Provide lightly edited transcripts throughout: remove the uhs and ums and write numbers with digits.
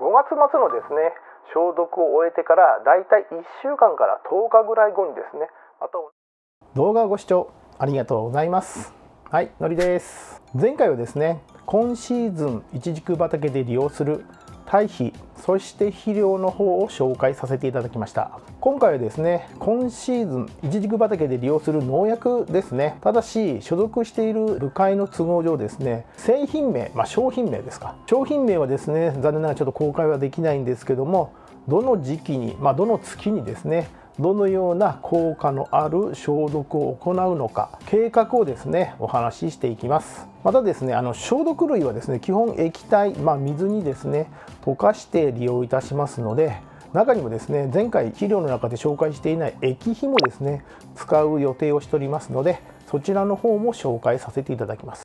5月末のですね、消毒を終えてからだいたい1週間から10日ぐらい後にですね、また動画をご視聴ありがとうございます。はい、のりです。前回はですね、今シーズンいちじく畑で利用する堆肥、そして肥料の方を紹介させていただきました。今回はですね、今シーズンいちじく畑で利用する農薬ですね。ただし所属している部会の都合上ですね、製品名、商品名ですか、商品名はですね、残念ながらちょっと公開はできないんですけども、どの時期に、どの月にですね、どのような効果のある消毒を行うのか、計画をですねお話ししていきます。またですね、消毒類はですね基本液体、水にですね溶かして利用いたしますので、中にもですね前回肥料の中で紹介していない液肥もですね使う予定をしておりますので、そちらの方も紹介させていただきます。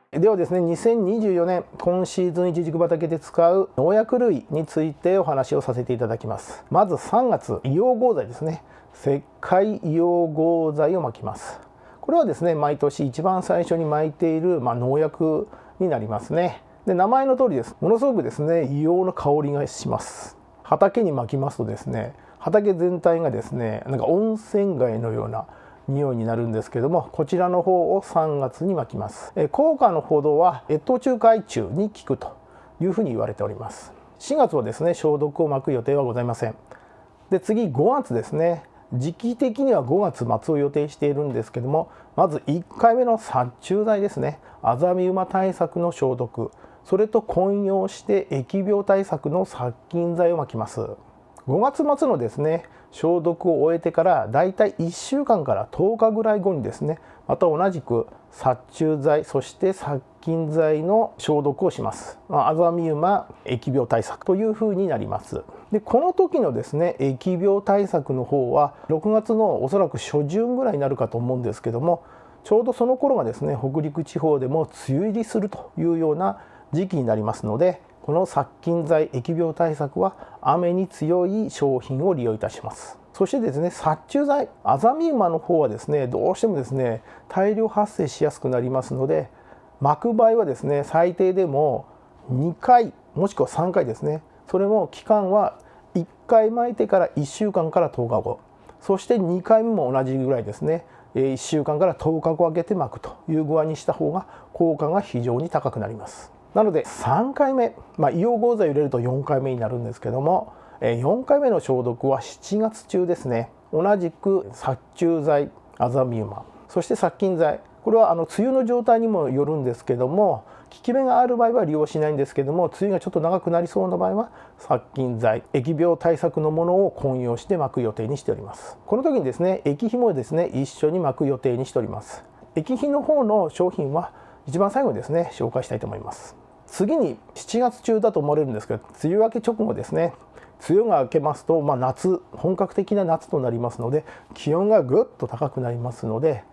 ではですね、2024年今シーズンいちじく畑で使う農薬類についてお話をさせていただきます。まず3月、硫黄合剤ですね。石灰硫黄合剤をまきます。これはですね、毎年一番最初にまいている、農薬になりますね。で、名前の通りです。ものすごくですね、硫黄の香りがします。畑にまきますとですね、畑全体がですね、なんか温泉街のような匂いになるんですけども、こちらの方を3月にまきます。効果のほどは越冬中害虫に効くというふうに言われております。4月はですね消毒をまく予定はございません。で、次5月ですね。時期的には5月末を予定しているんですけども、まず1回目の殺虫剤ですね、アザミウマ対策の消毒、それと混用して疫病対策の殺菌剤をまきます。5月末のですね消毒を終えてからだいたい1週間から10日ぐらい後にですね、また同じく殺虫剤、そして殺菌剤の消毒をします。アザミウマ疫病対策というふうになります。で、この時のですね疫病対策の方は6月のおそらく初旬ぐらいになるかと思うんですけども、ちょうどその頃がですね北陸地方でも梅雨入りするというような時期になりますので、この殺菌剤疫病対策は雨に強い商品を利用いたします。そしてですね、殺虫剤アザミウマの方はですねどうしてもですね大量発生しやすくなりますので、巻く場合はですね最低でも2回もしくは3回ですね。それも期間は1回巻いてから1週間から10日後、そして2回目も同じぐらいですね、1週間から10日後空けて巻くという具合にした方が効果が非常に高くなります。なので3回目、硫黄合剤を入れると4回目になるんですけども、4回目の消毒は7月中ですね。同じく殺虫剤アザミウマ、そして殺菌剤、これは梅雨の状態にもよるんですけども、効き目がある場合は利用しないんですけども、梅雨がちょっと長くなりそうな場合は殺菌剤疫病対策のものを混用して巻く予定にしております。この時にですね液肥もですね一緒に巻く予定にしております。液肥の方の商品は一番最後にですね紹介したいと思います。次に7月中だと思われるんですけど、梅雨明け直後ですね。梅雨が明けますと、夏、本格的な夏となりますので、気温がぐっと高くなりますので、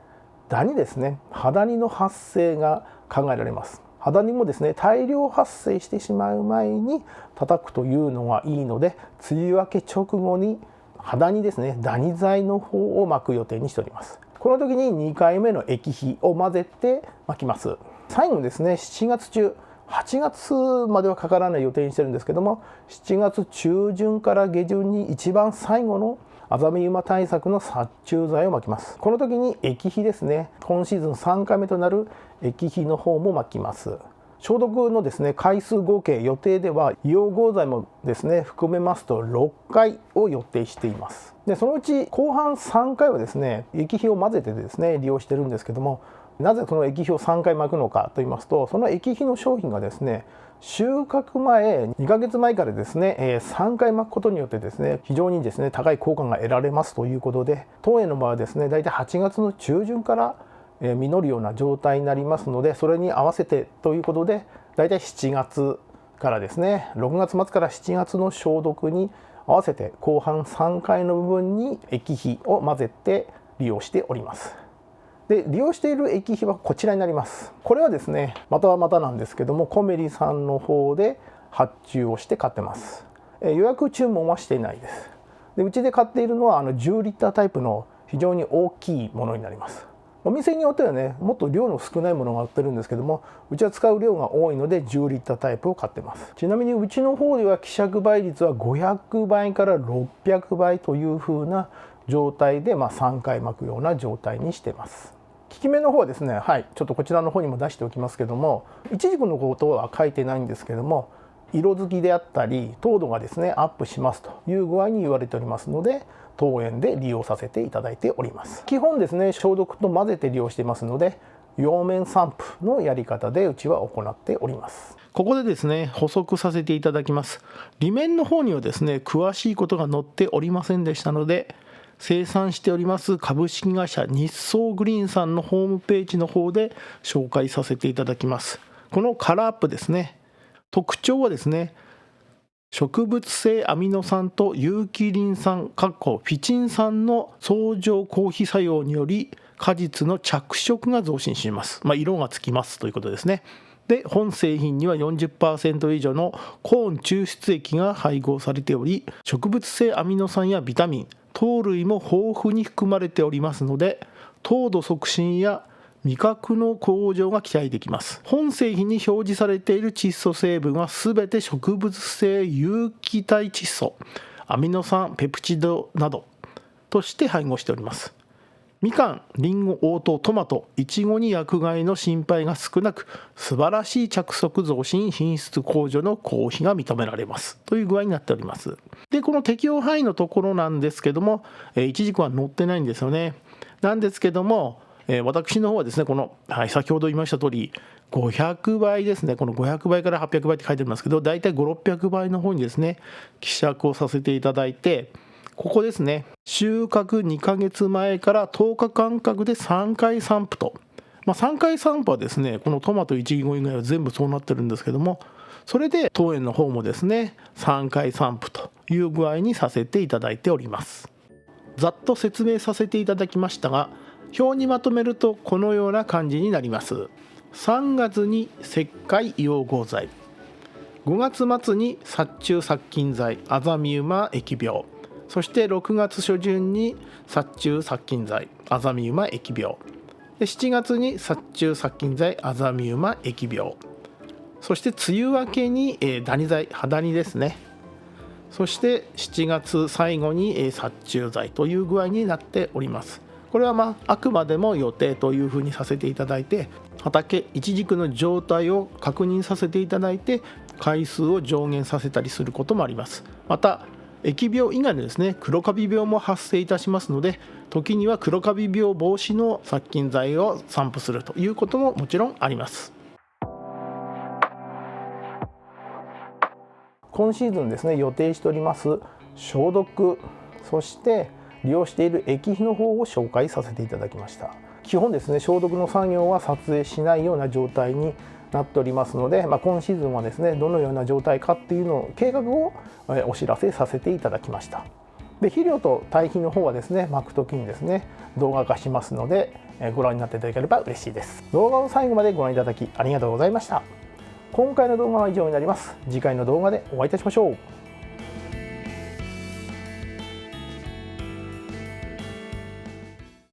ダニですね、ハダニの発生が考えられます。ハダニもですね大量発生してしまう前に叩くというのがいいので、梅雨明け直後にハダニですね、ダニ剤の方を巻く予定にしております。この時に2回目の液肥を混ぜて巻きます。最後ですね、7月中、8月まではかからない予定にしてるんですけども、7月中旬から下旬に一番最後のアザミウマ対策の殺虫剤をまきます。この時に液肥ですね、今シーズン3回目となる液肥の方もまきます。消毒のですね回数合計予定では硫黄合剤もですね含めますと6回を予定しています。で、そのうち後半3回はですね液肥を混ぜてですね利用してるんですけども、なぜその液肥を3回巻くのかと言いますと、その液肥の商品がですね収穫前2ヶ月前からですね3回巻くことによってですね非常にですね高い効果が得られますということで、当園の場合はですねだいたい8月の中旬から実るような状態になりますので、それに合わせてということでだいたい7月からですね6月末から7月の消毒に合わせて後半3回の部分に液肥を混ぜて利用しております。で、利用している液肥はこちらになります。これはですねまたなんですけども、コメリさんの方で発注をして買ってます。予約注文はしていないです。で、うちで買っているのは10リッタータイプの非常に大きいものになります。お店によってはねもっと量の少ないものが売ってるんですけども、うちは使う量が多いので10リッタータイプを買ってます。ちなみにうちの方では希釈倍率は500倍から600倍という風な状態で、3回巻くような状態にしてます。効き目の方はですね、ちょっとこちらの方にも出しておきますけども、イチジクのことは書いてないんですけども、色づきであったり糖度がですねアップしますという具合に言われておりますので、当園で利用させていただいております。基本ですね消毒と混ぜて利用していますので、両面散布のやり方でうちは行っております。ここでですね補足させていただきます。裏面の方にはですね詳しいことが載っておりませんでしたので、生産しております株式会社日総グリーンさんのホームページの方で紹介させていただきます。このカラーアップですね、特徴はですね、植物性アミノ酸と有機リン酸フィチン酸の相乗効比作用により果実の着色が増進します。色がつきますということですね。で、本製品には 40% 以上のコーン抽出液が配合されており、植物性アミノ酸やビタミン、糖類も豊富に含まれておりますので、糖度促進や味覚の向上が期待できます。本製品に表示されている窒素成分はすべて植物性有機体窒素、アミノ酸、ペプチドなどとして配合しております。みかん、りんご、黄桃、トマト、いちごに薬害の心配が少なく、素晴らしい着色増進、品質向上の公費が認められますという具合になっております。で、この適用範囲のところなんですけども、イチジクは載ってないんですよね。なんですけども、私の方はですね、この、先ほど言いました通り500倍ですね、この500倍から800倍って書いてありますけど、だいたい5、600倍の方にですね希釈をさせていただいて、ここですね、収穫2ヶ月前から10日間隔で3回散布と、3回散布はですね、このトマト、イチゴ以外は全部そうなってるんですけども、それで当園の方もですね3回散布という具合にさせていただいております。ざっと説明させていただきましたが、表にまとめるとこのような感じになります。3月に石灰溶合剤、5月末に殺虫殺菌剤アザミウマ疫病、そして6月初旬に殺虫殺菌剤アザミウマ疫病で、7月に殺虫殺菌剤アザミウマ疫病、そして梅雨明けにダニ剤ハダニですね、そして7月最後に殺虫剤という具合になっております。これはあくまでも予定というふうにさせていただいて、畑イチジクの状態を確認させていただいて回数を上限させたりすることもあります。また疫病以外でですね黒カビ病も発生いたしますので、時には黒カビ病防止の殺菌剤を散布するということももちろんあります。今シーズンですね予定しております消毒、そして利用している液肥の方を紹介させていただきました。基本ですね消毒の作業は撮影しないような状態になっておりますので、今シーズンはですねどのような状態かっていうのを計画をお知らせさせていただきました。で、肥料と堆肥の方はですね巻く時にですね動画化しますのでご覧になっていただければ嬉しいです。動画を最後までご覧いただきありがとうございました。今回の動画は以上になります。次回の動画でお会いいたしましょう。